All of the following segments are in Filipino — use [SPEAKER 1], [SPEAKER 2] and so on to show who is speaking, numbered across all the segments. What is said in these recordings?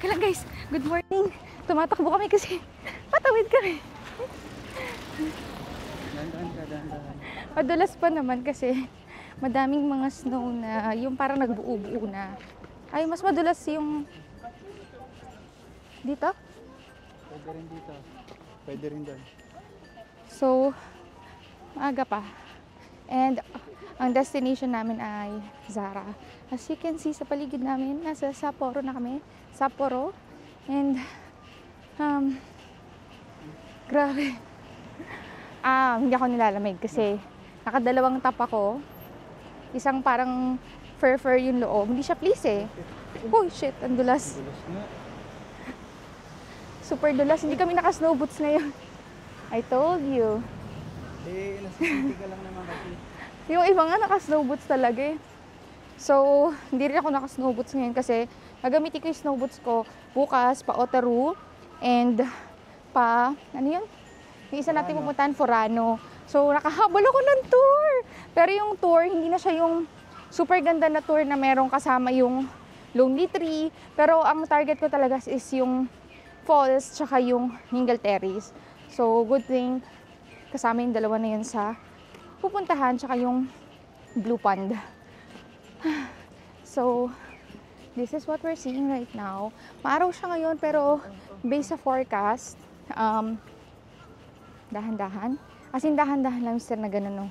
[SPEAKER 1] Teka lang guys, good morning. Tumatakbo kami kasi patawid kami.
[SPEAKER 2] Dahan-dahan.
[SPEAKER 1] Madulas pa naman kasi madaming mga snow na yung parang nagbuo-buo na. Ay, mas madulas yung dito.
[SPEAKER 2] Pwede rin dito. Pwede rin doon.
[SPEAKER 1] So, maaga pa. And ang destination namin ay Zara. As you can see sa paligid namin, nasa Sapporo na kami. Sapporo. And, grabe. Hindi ako nilalamig kasi nakadalawang tap ako. Isang parang fur yung loob. Hindi siya fleece eh. Oh shit, ang dulas.
[SPEAKER 2] Dulas nga.
[SPEAKER 1] Super dulas. Hindi kami naka-snow boots ngayon. I told you.
[SPEAKER 2] Nasa ka lang naman kasi.
[SPEAKER 1] Yung iba nga naka-snow boots talaga eh. So, hindi rin ako naka-snow boots ngayon kasi gagamitin ko yung snow boots ko bukas pa Otaru and pa, ano yun? Yung isa natin pupuntahan, Furano. So, nakahabol ako ng tour. Pero yung tour, hindi na siya yung super ganda na tour na merong kasama yung Lonely Tree. Pero ang target ko talaga is yung falls tsaka yung Mingle Terrace. So, good thing kasama yung dalawa na yun sa pupuntahan tsaka yung Blue Pond. So, this is what we're seeing right now. Maaraw siya ngayon pero based sa forecast, dahan-dahan. As in, dahan-dahan lang sir na ganun, no?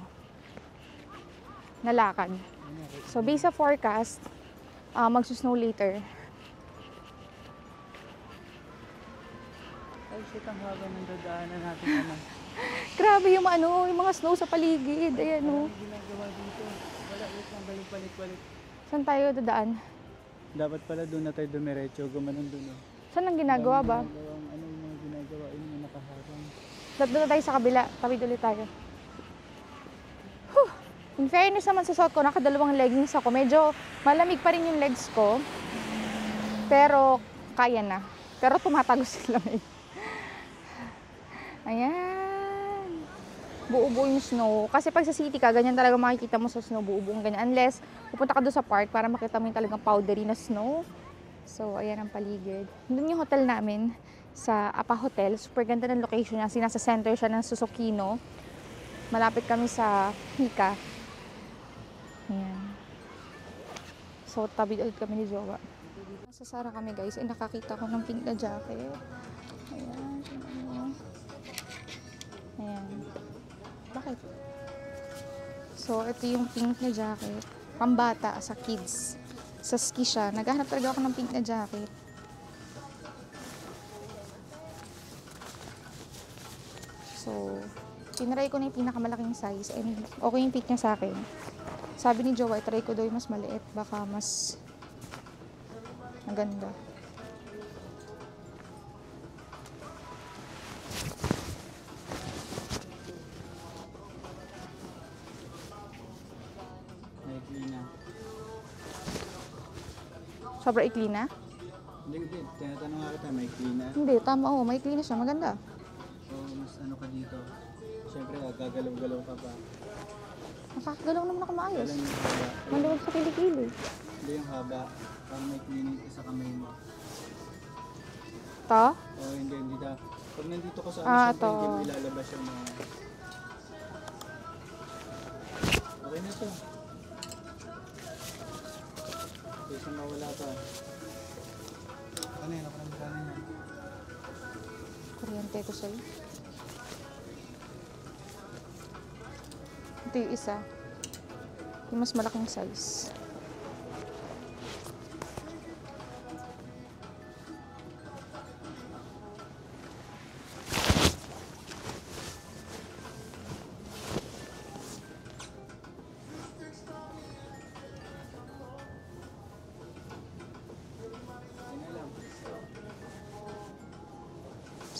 [SPEAKER 1] Nalakad. So, based sa forecast, magsusnow later.
[SPEAKER 2] Ay, shit, ang haba ng dadaanan natin naman.
[SPEAKER 1] Grabe yung mga snow sa paligid. Ayan, no?
[SPEAKER 2] Ano ginagawa dito? Wala, wait lang, balik-balik.
[SPEAKER 1] Saan tayo dadaan?
[SPEAKER 2] Dapat pala doon na tayo dumiretso, gumanon doon.
[SPEAKER 1] Saan ang ginagawa ba?
[SPEAKER 2] Ano yung mga ginagawa, yung nakaharang.
[SPEAKER 1] Doon tayo sa kabila. Tawid ulit tayo. Whew. In fairness naman sa suot ko, nakadalawang leggings ako. Medyo malamig pa rin yung legs ko. Pero, kaya na. Pero tumatagos sila eh. Ayan. Buo-buo yung snow. Kasi pag sa city ka, ganyan talaga makikita mo sa snow. Buo-buong ganyan. Unless, pupunta ka doon sa park para makita mo yung talagang powdery na snow. So, ayan ang paligid. Doon yung hotel namin sa Apa Hotel. Super ganda ng location niya. Nasa center siya ng Susukino. Malapit kami sa Hika. Ayan. So, tabi ulit kami ni Jowa. Nasa Zara kami guys. Ay, nakakita ko ng pink na jacket. Ayan. Ayan. Bakit? So, ito yung pink na jacket. Pambata sa kids. Sa ski siya. Naghahanap talaga ako ng pink na jacket. So, tinry ko na yung pinakamalaking size and okay yung fit niya sa akin. Sabi ni Jowa, try ko daw yung mas maliit. Baka mas maganda.
[SPEAKER 2] Maikli na.
[SPEAKER 1] Sobrang ikli na?
[SPEAKER 2] Hindi. Tinatanong nga kita, maikli na.
[SPEAKER 1] Hindi, tama. Oo, may ikli na siya. Maganda.
[SPEAKER 2] Mas ano ka dito. Siyempre, gagalaw-galaw ka pa.
[SPEAKER 1] Nakakagalaw naman ako maayos.
[SPEAKER 2] Kailan yung haba?
[SPEAKER 1] Maluwag sa kilikili.
[SPEAKER 2] Hindi yung haba. Parang may klinik sa kamay mo.
[SPEAKER 1] Ta?
[SPEAKER 2] Hindi ka. Pag nandito ko sa
[SPEAKER 1] ito.
[SPEAKER 2] hindi mo ilalabas yung mga... Okay na to. Kaysa mawala pa. Ano yun? Ako lang kanin yan.
[SPEAKER 1] Kuryente ko sa'yo. Ito yung isa. Yung mas malaking size.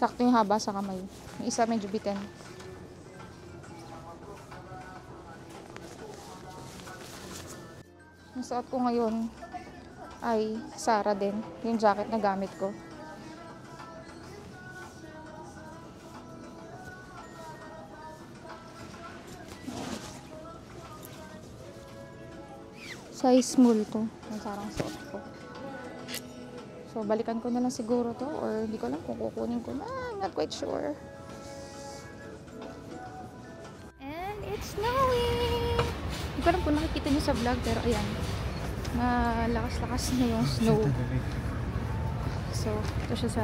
[SPEAKER 1] Sakto yung haba sa kamay. Yung isa medyo bitin. Yung suot ko ngayon ay Zara din. Yung jacket na gamit ko. Size small to. Yung sarang suot ko. So, balikan ko na lang siguro to or hindi ko alam kung kukunin ko na. I'm not quite sure. And it's snowing! Hindi ko alam kung nakikita niyo sa vlog pero ayan. Malakas-lakas na yung snow. So, ito siya sa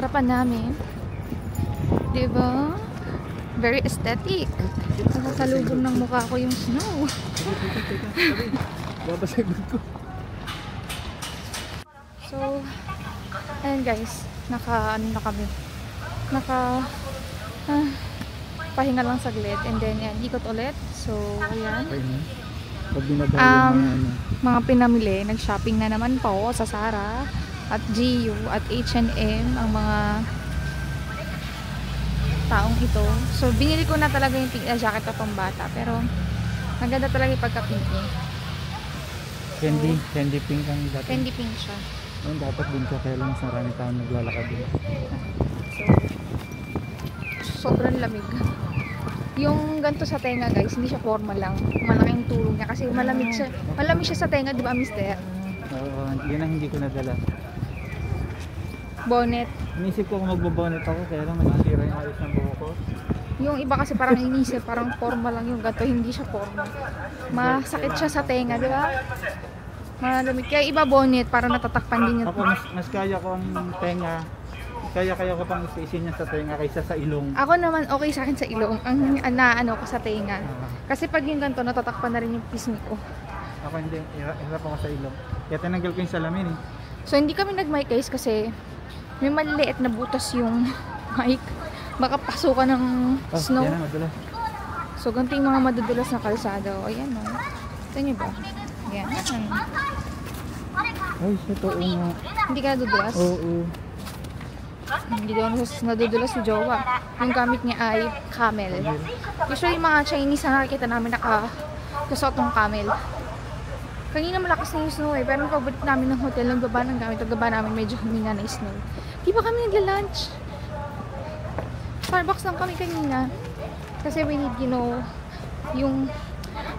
[SPEAKER 1] harapan namin. Diba? Very aesthetic. Nakasalubong ng mukha ko yung snow.
[SPEAKER 2] Babasagod ko.
[SPEAKER 1] So, ayan guys, ano na kami, pahinga lang saglit, and then yan, ikot ulit. So, ayan,
[SPEAKER 2] Pag binaba yung
[SPEAKER 1] mga pinamili, nag-shopping na naman po sa Zara, at GU, at H&M, ang mga taong ito. So, binili ko na talaga yung pink na jacket na pambata, pero maganda talaga yung pagka-pink niya.
[SPEAKER 2] Candy pink ang dapat.
[SPEAKER 1] Candy pink siya.
[SPEAKER 2] Ayun, dapat din ka, kaya lang mas marami taong naglalakad din.
[SPEAKER 1] So, sobrang lamig. Yung ganito sa tenga guys, hindi siya formal lang. Malaking tulong niya kasi malamig siya. Malamig siya sa tenga, di ba, mister?
[SPEAKER 2] Oo, yun ang hindi ko nadala.
[SPEAKER 1] Bonnet.
[SPEAKER 2] Inisip ko kung magbabonet ako, kaya lang nasisira yung ayos ng buho ko.
[SPEAKER 1] Yung iba kasi parang inisip, parang formal lang yung ganito, hindi siya formal. Masakit siya sa tenga, di ba? Malamig. Kaya iba bonnet, para natatakpan din yung...
[SPEAKER 2] Ako, mas kaya ko ang tenga. Kaya ko pang isin niya sa tenga kaysa sa ilong.
[SPEAKER 1] Ako naman, okay sa akin sa ilong. Ang naano ko sa tenga. Kasi pag yung ganito, natatakpan na rin yung pisngi ko.
[SPEAKER 2] Ako hindi, hirap ako sa ilong. Kaya tinanggal ko yung salamin eh.
[SPEAKER 1] So, hindi kami nag-mic guys kasi may maliliit na butas yung mic. Baka pasukan ng snow.
[SPEAKER 2] Yan na, madulas.
[SPEAKER 1] So, ganito yung mga madudulas na kalsada. O, ayan o. Ito nyo ba? Ayan.
[SPEAKER 2] Ay, ito nga.
[SPEAKER 1] Hindi ka nadudulas?
[SPEAKER 2] Oo.
[SPEAKER 1] Hindi daw nadudulas si Jowa. Yung gamit niya ay camel. Usually, yung mga Chinese na nakikita namin nakasuot ng camel. Kanina malakas na yung snow eh. Pero nung pagbalik namin ng hotel, nang baba ng gamit, gaba namin medyo humina na yung snow. Di ba kami nagla-lunch? Starbucks lang kami kanina. Kasi we need, you know, yung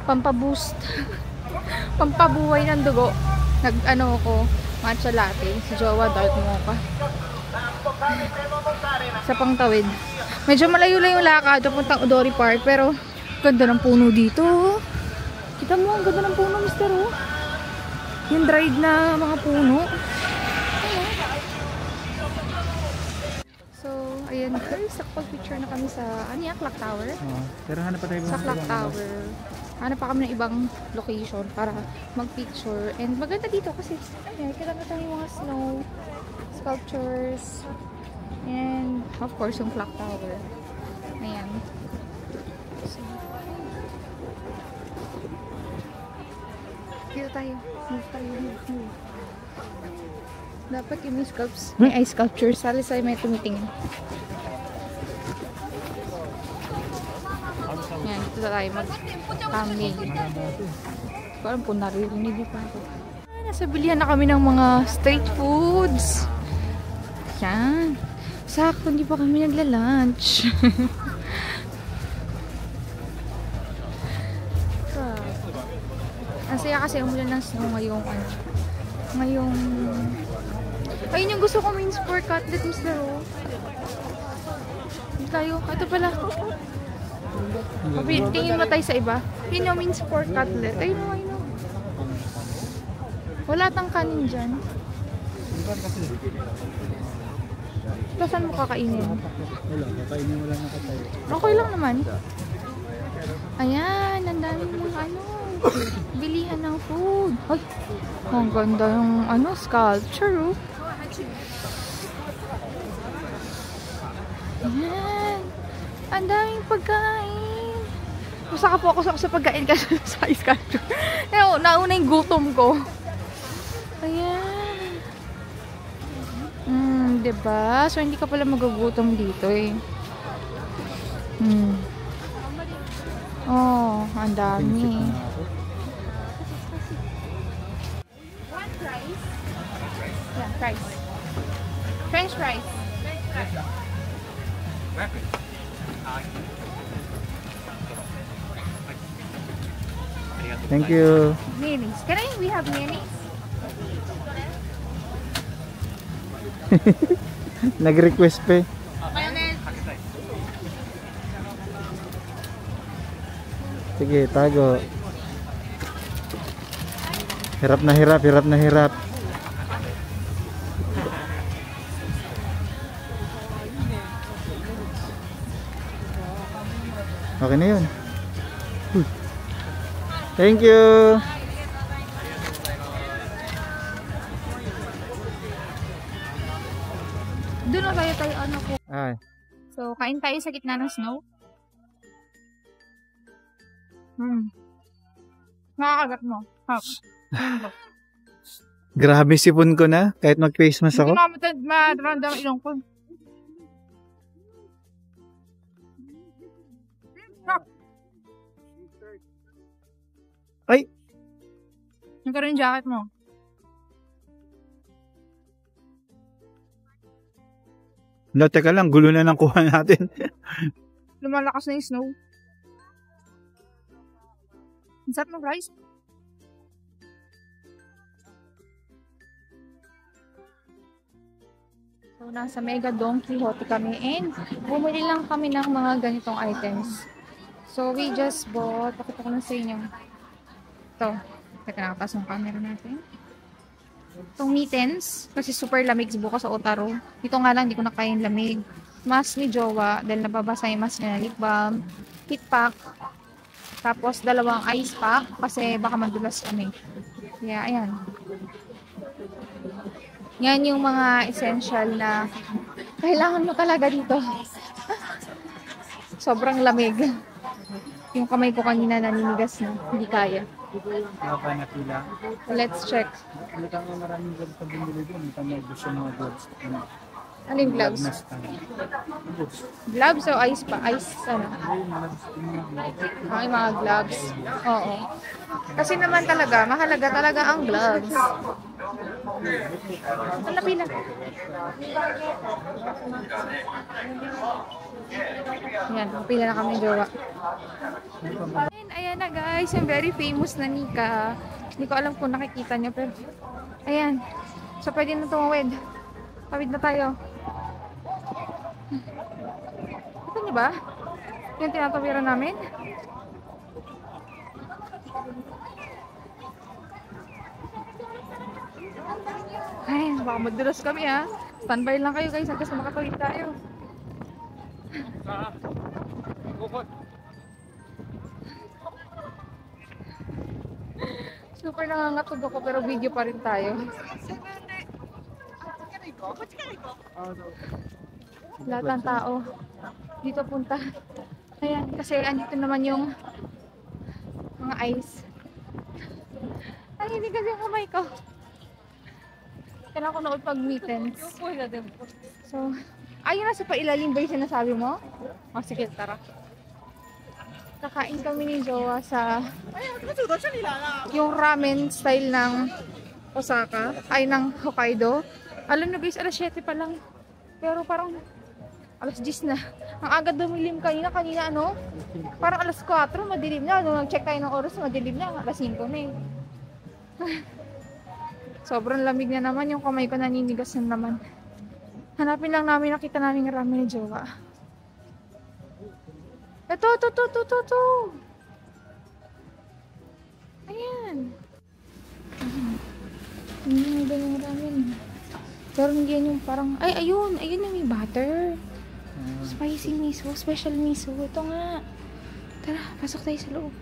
[SPEAKER 1] pampaboost, pampabuhay ng dugo. Nag-ano ko, matcha latte. Si Jowa, dark mocha. Sa pangtawid. Medyo malayo-layo yung lakad, papuntang Odori Park. Pero, ganda ng puno dito. Kita mo, ang ganda ng puno, mister, oh. Yung dried na mga puno. So, ayan guys, nakapag-picture na kami sa, Clock Tower.
[SPEAKER 2] Pero hanap pa tayo
[SPEAKER 1] Sa Clock Tower. Hanap pa kami ng ibang location para mag-picture. And maganda dito kasi, ayan, kita tayo yung mga snow sculptures. And, of course, yung Clock Tower. Ayan. So, dito tayo. Move tayo. Move. Dapat yung may ice sculpture. Sali sa'yo may tumitingin. Yan, dito tayo mag-thumbnail. Parang po naririnig pa ako. Nasa bilihan na kami ng mga street foods. Yan. Sakto, hindi pa kami nagla-lunch. Ang saya kasi umulan ng snow ngayong ayun yung gusto ko, main sport cutlet, Mr. O. Hindi tayo. Ito pala. Tingin mo tayo sa iba. Yun yung main sport cutlet. Ayun o, ayun o. Wala tang kanin dyan. Ito saan mo kakainin?
[SPEAKER 2] Wala, kakainin mo lang nakatayo.
[SPEAKER 1] Okay lang naman. Ayan, ang daming mga bilihan ng food. Ay, ang ganda yung sculpture. Ayan. Ang daming pagkain. Basta ka focus ako sa pagkain kasi sa sculpture. Nauna yung gutom ko. Ayan. Diba? So, hindi ka pala magugutom dito eh. Oh, ang dami. Yeah, fries. French fries.
[SPEAKER 2] Thank you.
[SPEAKER 1] Mayonnaise. We have mayonnaise?
[SPEAKER 2] Nag-request pa eh. Sige, tago. Hirap na hirap, hirap na hirap. Okay na yun. Thank you.
[SPEAKER 1] Doon na tayo ano po.
[SPEAKER 2] Ay,
[SPEAKER 1] So, kain tayo sa gitna ng snow. Nakakagat mo.
[SPEAKER 2] grabe sipon ko na. Kahit mag-face mask
[SPEAKER 1] Hindi
[SPEAKER 2] ako.
[SPEAKER 1] ko na maramdam ilong ko.
[SPEAKER 2] Ay!
[SPEAKER 1] Yung ka rin jacket mo.
[SPEAKER 2] No, teka lang. Gulo na ng kuha natin.
[SPEAKER 1] Lumalakas na yung snow. Ang sarap ng rice. So, nasa Mega Don Quixote kami and bumili lang kami ng mga ganitong items. So, we just bought, pakita ko lang sa inyo. Ito. Teka, nakataas yung camera natin. Itong mittens, kasi super lamig bukas sa Otaro. Dito nga lang, hindi ko na kaya yung lamig. Mask ni Jowa, dahil nababasa yung mask niya na lip balm. Heat pack. Tapos, dalawang ice pack, kasi baka madulas kami. Kaya, ayan. Yan yung mga essential na kailangan mo talaga dito. Sobrang lamig. Yung kamay ko kanina naninigas na. Hindi kaya.
[SPEAKER 2] Nakapa na pila.
[SPEAKER 1] Let's check.
[SPEAKER 2] Nakita mo maraming gloves sa binili doon. Nakita mo gusto mga gloves.
[SPEAKER 1] Ano yung gloves? Gloves o ice pa? Ice, ano? Yung mga gloves. Oo. Kasi naman talaga, mahalaga talaga ang gloves. Ito na pila. Yan, pila na kami jowa. Ayan na guys, yung very famous na Nika. Hindi ko alam kung nakikita nyo, pero ayan. So, pwede na tumawid. Tawid na tayo. Ito niyo ba? Yung tinatawiran namin? Ay, baka magdulas kami ha. Standby lang kayo guys hanggang sa makatawid tayo. Super nangangatog ako pero video pa rin tayo. Lahat ng tao dito punta. Ayan, kasi andito naman yung mga ice. Ay, hindi kasi yung kamay ko. Kailangan ko nood pag mittens. So, ayun na sa pailalim ba yung sinasabi mo? O, sige, tara. Kakain kami ni Jowa sa yung ramen style ng Osaka, ay ng Hokkaido. Alam nyo guys, alas 7 pa lang. Pero parang alas 10 na. Ang agad dumilim kanina ano? Parang alas 4, madilim na. Nung nag-check tayo ng oras, madilim na. Alas 5 na eh. Sobrang lamig na naman. Yung kamay ko naninigas na naman. Hanapin lang namin, nakita namin yung ramen ni Jowa. Ito. Ayan. Ganyan yung ramen. Pero hindi yan yung parang, ay, ayun yung may butter. Spicy miso, special miso. Ito nga. Tara, pasok tayo sa loob.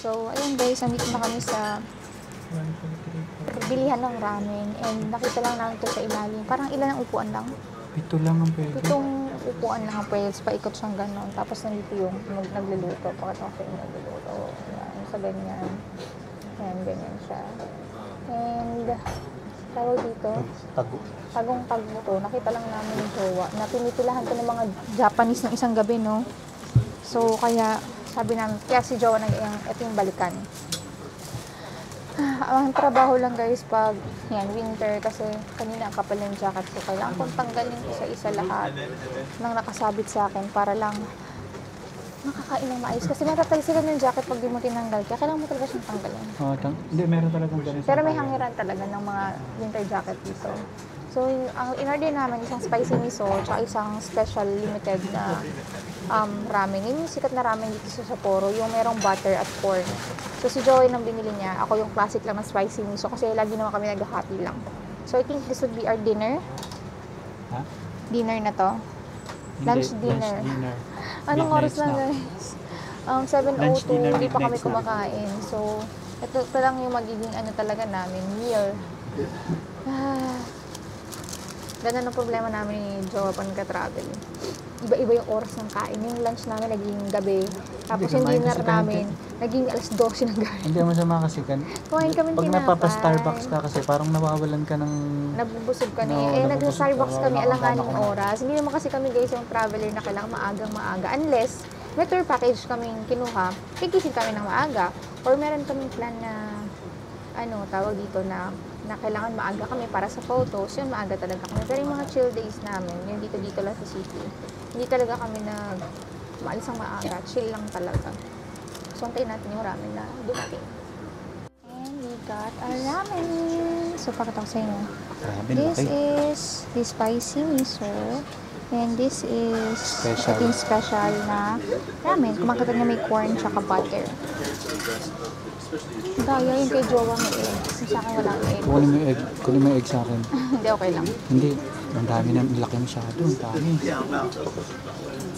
[SPEAKER 1] So, ayun guys, nandito na kami sa bilihan ng ramen. And nakita lang namin ito sa ilalim. Parang ilan ang upuan lang?
[SPEAKER 2] Ito lang ang pwede.
[SPEAKER 1] Itong upuan lang ang pwede. Paikot siyang gano'n. Tapos nandito yung nagluluto. Pakita ko yung nagluluto. Yan, sa ganyan. Yan, ganyan siya. And tawag dito, tagong-tago to. Nakita lang namin yung Jowa na pinipilahan ko ng mga Japanese ng isang gabi, no? So, kaya sabi namin, kaya si Jowa ito yung balikan. Ang trabaho lang guys pag yan, winter kasi kanina ang kapal yung jacket ko. Kailangan kong tanggalin isa-isa lahat ng nakasabit sa akin para lang makakain ng maayos. Kasi matatalsikan yung jacket pag di mo tinanggal. Kaya kailangan mo talaga siyang tanggalin.
[SPEAKER 2] Hindi, meron talagang ganito.
[SPEAKER 1] Pero may hangiran talaga ng mga winter jacket dito. So, ang in-order namin isang spicy miso tsaka isang special limited na ramen. Yun yung sikat na ramen dito sa Sapporo, yung merong butter at corn. So, si Joey nang binili niya. Ako yung classic lang na spicy miso kasi lagi naman kami nag-happy lang. So, I think this would be our dinner.
[SPEAKER 2] Ha?
[SPEAKER 1] Dinner na to. Lunch dinner. Anong oras na guys? 7:02, hindi pa kami kumakain. So, ito lang yung magiging ano talaga namin, meal. Ganun ang problema namin ni Jowa pag nagka-travel. Iba-iba yung oras ng kain. Yung lunch namin naging gabi. Tapos yung dinner namin, naging alas 12 ng gabi.
[SPEAKER 2] Hindi masama kasi
[SPEAKER 1] Kumain kami
[SPEAKER 2] pag
[SPEAKER 1] tinapay.
[SPEAKER 2] napapa-Starbucks ka kasi parang nawawalan ka ng...
[SPEAKER 1] Nabubusog ka na
[SPEAKER 2] No,
[SPEAKER 1] eh.
[SPEAKER 2] nabubusog
[SPEAKER 1] Nag-Starbucks
[SPEAKER 2] ka.
[SPEAKER 1] kami
[SPEAKER 2] Wala kang
[SPEAKER 1] alanganing
[SPEAKER 2] tama.
[SPEAKER 1] oras. Hindi naman kasi kami guys yung traveler na kailangan maaga. Unless, may tour package kaming kinuha, tigising kami ng maaga. Or meron kaming plan na, tawag dito na kailangan maaga kami para sa photos, yun maaga talaga kami. Pero yung mga chill days namin, yung dito lang sa city, hindi talaga kami maalis ang maaga, chill lang talaga. So, antayin natin yung ramen na dumating. And we got our ramen. So, pakita ko sa inyo.
[SPEAKER 2] Ramen,
[SPEAKER 1] This
[SPEAKER 2] laki.
[SPEAKER 1] is the spicy miso. And this is
[SPEAKER 2] Special.
[SPEAKER 1] ito yung special na ramen. Kumakita niya may corn tsaka butter. Daya yung kay Jowa may egg. Sa akin wala egg.
[SPEAKER 2] Kunin mo yung egg sa akin.
[SPEAKER 1] Hindi, okay lang.
[SPEAKER 2] Hindi. Ang dami na, laki masyado. Ang dami.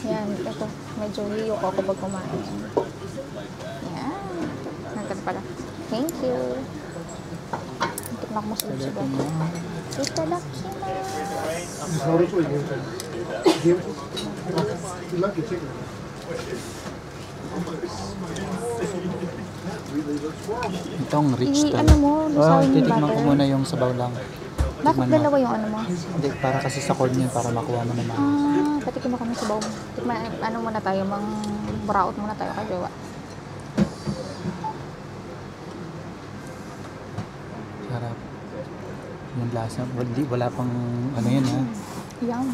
[SPEAKER 1] Yan, ito. Medyo hiyo ko kapag kumain. Yan. Nagkat pala. Thank you. Tikman ko masulog-sulog.
[SPEAKER 2] Itong rich to.
[SPEAKER 1] Ano mo, nasawin yung
[SPEAKER 2] Titikman ko
[SPEAKER 1] butter.
[SPEAKER 2] muna yung sabaw lang.
[SPEAKER 1] Bakit
[SPEAKER 2] Tikman mo.
[SPEAKER 1] dalawa yung ano mo?
[SPEAKER 2] Hindi, para kasi sa corn yun, para makuha mo naman.
[SPEAKER 1] Patikin mo kami sa bawo. Tikman, muna tayo, buraot muna tayo kay Jowa.
[SPEAKER 2] Sarap. Yung lasa. Wala pang ano yun ha.
[SPEAKER 1] Yum.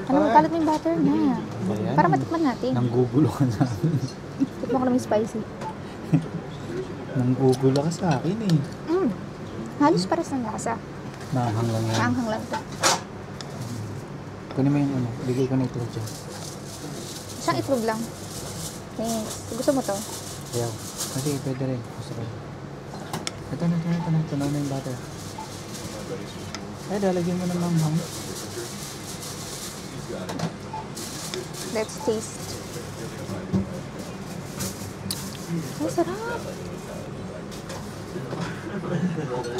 [SPEAKER 1] Kalat mo yung butter na.
[SPEAKER 2] Ayan.
[SPEAKER 1] Para matikman natin.
[SPEAKER 2] Nanggugulo ka sa akin.
[SPEAKER 1] Tikman ko lang yung spicy.
[SPEAKER 2] Nanggugulo ka sa akin eh.
[SPEAKER 1] Halos pares ng lasa.
[SPEAKER 2] Maanghang lang yan.
[SPEAKER 1] Maanghang lang to.
[SPEAKER 2] Kunin mo yung ano. Bigay ko na ito dyan.
[SPEAKER 1] Isang itlog lang. Thanks. Gusto mo to?
[SPEAKER 2] Ayaw. Kasi pwede rin. Gusto ko. Ito na. Ito na yung butter. Ay, lalagyan mo ng manghang.
[SPEAKER 1] Let's taste. Ay, sarap.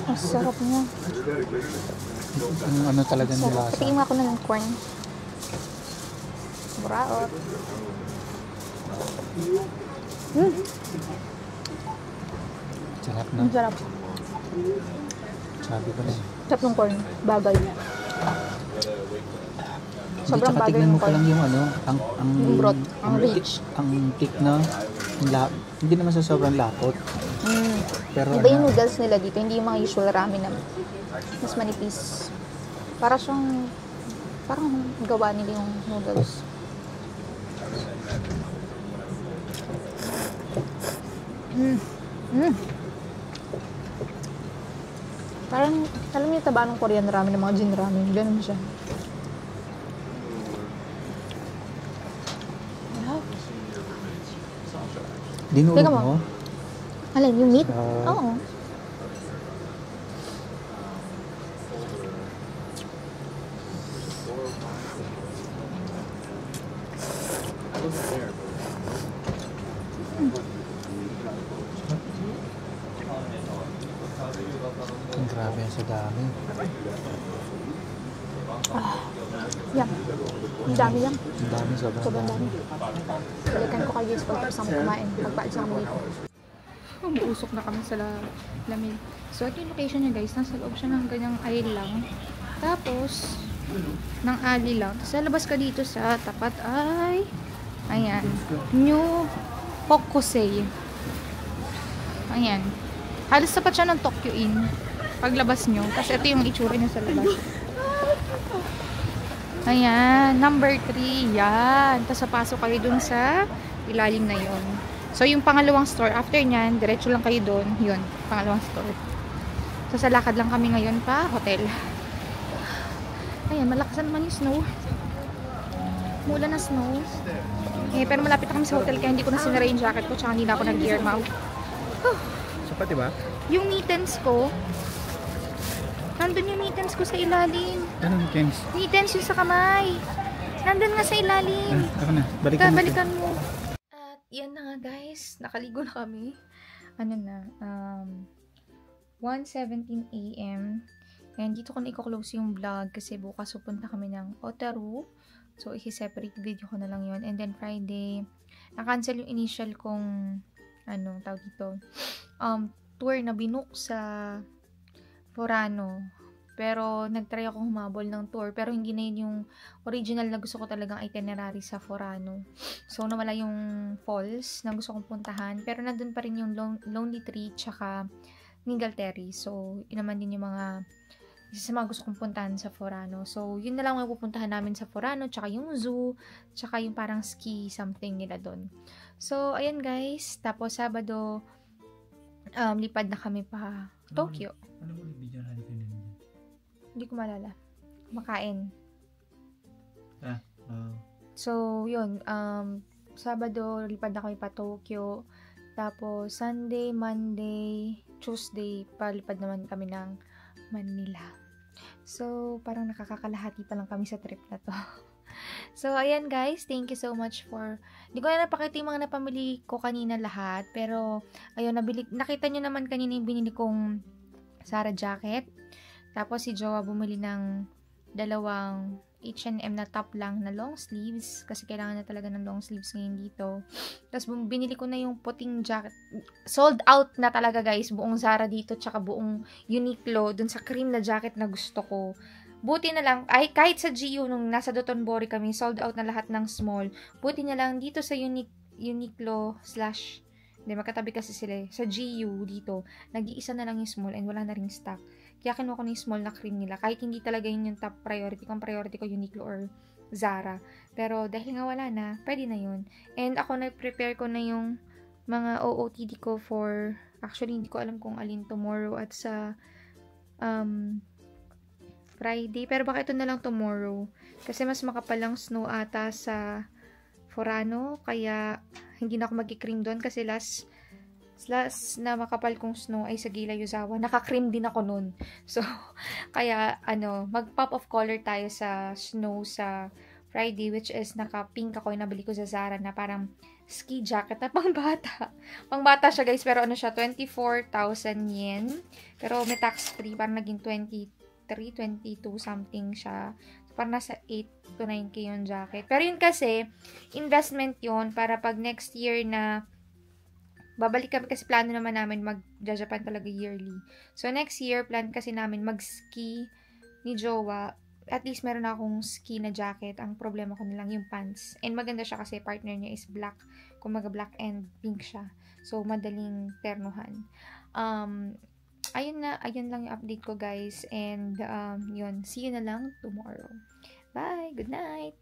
[SPEAKER 1] Ang sarap niya.
[SPEAKER 2] Ang ano talaga ng
[SPEAKER 1] Sarap.
[SPEAKER 2] lasa.
[SPEAKER 1] Patikin mo ako na ng corn. Buraot.
[SPEAKER 2] Sarap na.
[SPEAKER 1] Ang sarap.
[SPEAKER 2] Sabi ko na.
[SPEAKER 1] Sarap ng corn. Bagay. Sobrang
[SPEAKER 2] Tsaka
[SPEAKER 1] bagay
[SPEAKER 2] tignan
[SPEAKER 1] ng
[SPEAKER 2] mo pa
[SPEAKER 1] corn.
[SPEAKER 2] lang yung ano.
[SPEAKER 1] Yung broth. Ang rich.
[SPEAKER 2] Ang thick na. Hindi naman sa sobrang lapot. Pero
[SPEAKER 1] Iba yung noodles nila dito. Hindi yung mga usual ramen na mas manipis. Parang gawa nila yung noodles. Parang, alam niyo taba ng Korean ramen, ng mga Jin ramen. Ganun siya.
[SPEAKER 2] dinurog
[SPEAKER 1] Teka mo.
[SPEAKER 2] mo.
[SPEAKER 1] Alin, yung meat?
[SPEAKER 2] Sa-
[SPEAKER 1] Oo.
[SPEAKER 2] Ang grabe yan sa dami.
[SPEAKER 1] Yan. Ang dami yan.
[SPEAKER 2] Ang dami, sobrang
[SPEAKER 1] Sobrang
[SPEAKER 2] dami.
[SPEAKER 1] dami. Balikan ko kayo pag kasama kumain. Pagpaalis ako dito. Umuusok na kami sa lamig. So, ito yung location niya guys. Nasa loob siya ng ganyang aisle lang. Tapos, ng alley lang. Tapos, lalabas ka dito sa tapat ay, ayan, New Hokusei. Ayan. Halos tapat siya ng Tokyo Inn. Paglabas nyo. Kasi ito yung itsura niya sa labas. Ayan, number 3. Yan. Tapos pasok kayo dun sa ilalim na yon. So, yung pangalawang store, after nyan, diretso lang kayo dun. Yun, pangalawang store. So, sa lakad lang kami ngayon pa hotel. Ayan, malakas na naman yung snow. Mula na snow. Eh, pero malapit na kami sa hotel kaya hindi ko na sinara yung jacket ko tsaka hindi na ako nag-earmouth.
[SPEAKER 2] Sapat, diba?
[SPEAKER 1] Yung mittens ko, nandun yung mittens ko sa ilalim.
[SPEAKER 2] Anong Kens?
[SPEAKER 1] Mittens yung sa kamay. Nandun nga sa ilalim.
[SPEAKER 2] Ako na. Balikan mo.
[SPEAKER 1] Balikan mo. At yan na nga guys. Nakaligo na kami. Ano na. 1:17 AM. And dito ko na i-close yung vlog kasi bukas pupunta kami ng Otaru. So, i-separate video ko na lang yon. And then Friday, na-cancel yung initial kong tawag dito, tour na binook sa Forano. Pero, nag-try ako humabol ng tour. Pero, hindi na yun yung original na gusto ko talagang itinerary sa Forano. So, nawala yung falls na gusto kong puntahan. Pero, nandun pa rin yung Lonely Tree tsaka Ningalterry. So, yun naman din yung isa sa mga gusto kong puntahan sa Forano. So, yun na lang ang pupuntahan namin sa Forano, tsaka yung zoo, tsaka yung parang ski something nila doon. So, ayan guys. Tapos, Sabado, lipad na kami pa Tokyo.
[SPEAKER 2] Ano ba video na dito nila?
[SPEAKER 1] Hindi ko malala. Makain.
[SPEAKER 2] Oh.
[SPEAKER 1] So, yun. Sabado, lipad na kami pa Tokyo. Tapos, Sunday, Monday, Tuesday, palipad naman kami ng Manila. So, parang nakakakalahati pa lang kami sa trip na to. So, ayan guys. Thank you so much for... Hindi ko na napakita yung mga napamili ko kanina lahat. Pero, ayun, nakita nyo naman kanina yung binili kong Zara jacket. Tapos, si Jowa bumili ng dalawang H&M na top lang na long sleeves. Kasi kailangan na talaga ng long sleeves ngayon dito. Tapos, binili ko na yung puting jacket. Sold out na talaga guys. Buong Zara dito. Tsaka buong Uniqlo. Dun sa cream na jacket na gusto ko. Buti na lang. Ay, kahit sa GU nung nasa Dotonbori kami, sold out na lahat ng small. Buti na lang dito sa Uniqlo / hindi, magkatabi kasi sila. Sa GU dito, nag-iisa na lang yung small and wala na ring stock. Kaya kinuha ko na yung small na cream nila. Kahit hindi talaga yun yung top priority. Kung priority ko, Uniqlo or Zara. Pero dahil nga wala na, pwede na yun. And ako na-prepare ko na yung mga OOTD ko for... Actually, hindi ko alam kung alin tomorrow at sa Friday. Pero baka ito na lang tomorrow. Kasi mas makapalang snow ata sa Forano. Kaya hindi na ako mag-cream doon. Kasi last na makapal kong snow ay sa Gila Yuzawa. Naka-cream din ako nun. So, kaya, mag-pop of color tayo sa snow sa Friday, which is naka-pink ako yung nabili ko sa Zara na parang ski jacket na pangbata. Pangbata siya guys, pero siya, 24,000 yen. Pero may tax-free, parang naging 22 something siya. So, parang nasa 8 to 9k yung jacket. Pero yun kasi, investment yun para pag next year na babalik kami kasi plano naman namin mag-Japan talaga yearly. So, next year, plan kasi namin mag-ski ni Jowa. At least meron akong ski na jacket. Ang problema ko na lang yung pants. And maganda siya kasi partner niya is black. Kumaga black and pink siya. So, madaling ternuhan. Ayun lang yung update ko guys. And, yun. See you na lang tomorrow. Bye! Good night!